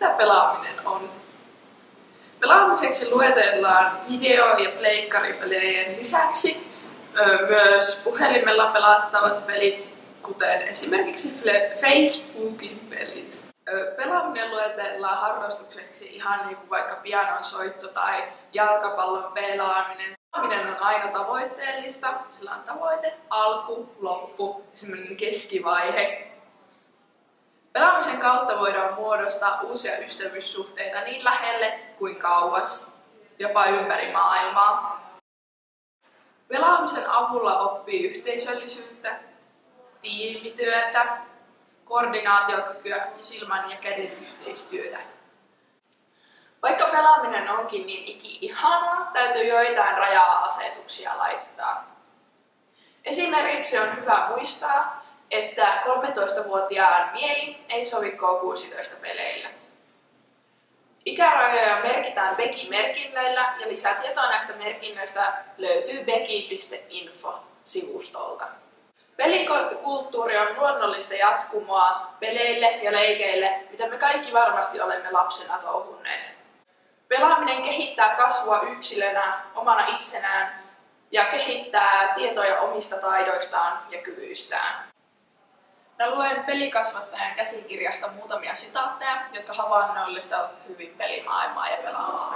Mitä pelaaminen on? Pelaamiseksi luetellaan video- ja pleikkaripelien lisäksi myös puhelimella pelattavat pelit, kuten esimerkiksi Facebookin pelit. Pelaaminen luetellaan harrastukseksi ihan niin kuin vaikka pianon soitto tai jalkapallon pelaaminen. Pelaaminen on aina tavoitteellista, sillä on tavoite, alku, loppu ja semmoinen keskivaihe. Pelaamisen kautta voidaan muodostaa uusia ystävyyssuhteita niin lähelle kuin kauas, jopa ympäri maailmaa. Pelaamisen avulla oppii yhteisöllisyyttä, tiimityötä, koordinaatiokykyä ja silmän ja käden yhteistyötä. Vaikka pelaaminen onkin niin iki-ihanaa, täytyy joitain raja-asetuksia laittaa. Esimerkiksi on hyvä muistaa, että 13-vuotiaan mieli ei sovi K16-peleillä. Ikärajoja merkitään BEGI-merkinnöillä ja lisätietoa näistä merkinnöistä löytyy begi.info-sivustolta. Pelikulttuuri on luonnollista jatkumoa peleille ja leikeille, mitä me kaikki varmasti olemme lapsena touhunneet. Pelaaminen kehittää kasvua yksilönä, omana itsenään ja kehittää tietoja omista taidoistaan ja kyvyistään. Mä luen pelikasvattajan käsikirjasta muutamia sitaatteja, jotka havainnollistavat hyvin pelimaailmaa ja pelaamista.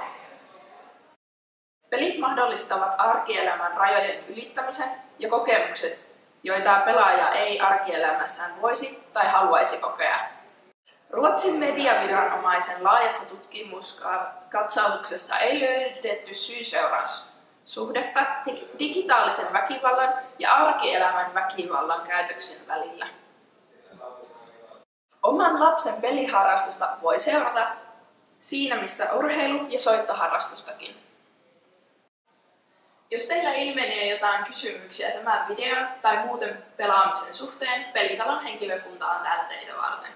Pelit mahdollistavat arkielämän rajojen ylittämisen ja kokemukset, joita pelaaja ei arkielämässään voisi tai haluaisi kokea. Ruotsin mediaviranomaisen laajassa tutkimuskatsauksessa ei löydetty syy-seuraussuhdetta digitaalisen väkivallan ja arkielämän väkivallan käytöksen välillä. Oman lapsen peliharrastusta voi seurata siinä missä urheilu- ja soittoharrastustakin. Jos teillä ilmenee jotain kysymyksiä tämän videon tai muuten pelaamisen suhteen, Pelitalon henkilökunta on täällä teitä varten.